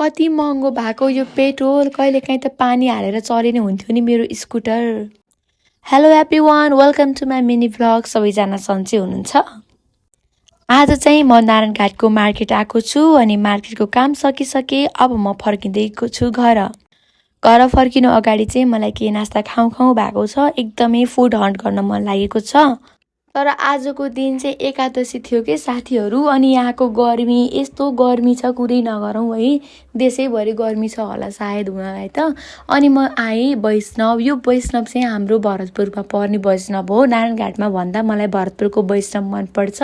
कति महँगो भएको यो पेट्रोल, कहिलेकाहीँ त पानी हालेर चलिने हुन्थ्यो नि मेरो scooter. Hello everyone, welcome to my mini vlog. सबैजना सन्चै हुनुहुन्छ? आज चाहिँ म नारायणघाटको मार्केट आएको छु अनि मार्केटको काम सकिसके अब म फर्किँदैको छु घर। घर फर्किनु अगाडि चाहिँ मलाई के नास्ता खाउँ भएको छ, एकदमै फुड हन्ट गर्न मन लागेको छ। तर आजको दिन चाहिँ एकादशी थियो के साथीहरू, अनि यहाँको गर्मी यस्तो गर्मी छ कुरै नगरौँ है। देशैभरि गर्मी छ होला सायद हुनलाई त। अनि म आएँ वैष्णव। यो वैष्णव चाहिँ हाम्रो भरतपुरमा पर्ने वैष्णव हो। नारायणघाटमा भन्दा मलाई भरतपुरको वैष्णव मनपर्छ।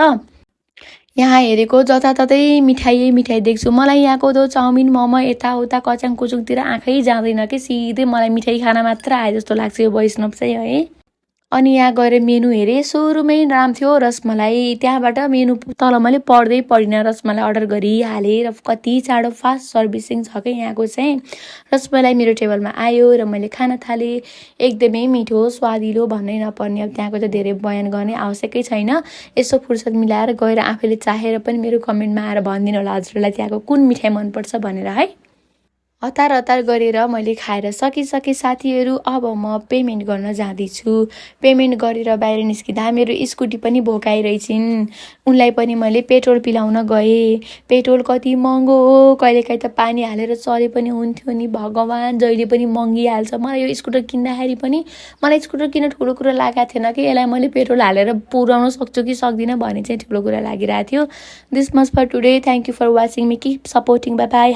यहाँ हेरेको जताततै मिठाई देख्छु। मलाई यहाँको त्यो चाउमिन मोमो यताउता कच्याङ कुचुङतिर आँखै जाँदैन कि, सिधै मलाई मिठाई खाना मात्र आए जस्तो लाग्छ यो वैष्णव चाहिँ है। अनि यहाँ गएर मेनु हेरेँ, सुरुमै नाम थियो रसमलाई। त्यहाँबाट मेनु तल मैले पढ्दै पढिनँ, रसमलाई अर्डर गरिहालेँ र कति चाँडो फास्ट सर्भिसिङ छ क्या यहाँको चाहिँ। रसमलाई मेरो टेबलमा आयो र मैले खान थालेँ। एकदमै मिठो स्वादिलो भन्नै नपर्ने। अब त्यहाँको त धेरै बयान गर्ने आवश्यकै छैन। यसो फुर्सद मिलाएर गएर आफैले चाहेर पनि मेरो कमेन्टमा आएर भनिदिनु होला हजुरलाई त्यहाँको कुन मिठाई मनपर्छ भनेर है। हतार गरेर मैले खाएर सकिसकेँ साथीहरू। अब म पेमेन्ट गर्न जाँदैछु। पेमेन्ट गरेर बाहिर निस्किँदा मेरो स्कुटी पनि भोकाइरहेछिन्। उनलाई पनि मैले पेट्रोल पिलाउन गएँ। पेट्रोल कति महँगो हो, कहिलेकाहीँ त पानी हालेर चले पनि हुन्थ्यो नि भगवान्, जहिले पनि महँगिहाल्छ। मलाई यो स्कुटर किन्दाखेरि पनि मलाई स्कुटर किन्न ठुलो कुरा लागेको थिएन कि, यसलाई मैले पेट्रोल हालेर पुर्याउन सक्छु कि सक्दिनँ भन्ने चाहिँ ठुलो कुरा लागिरहेको थियो। This much for today. Thank you for watching me, keep supporting, bye by.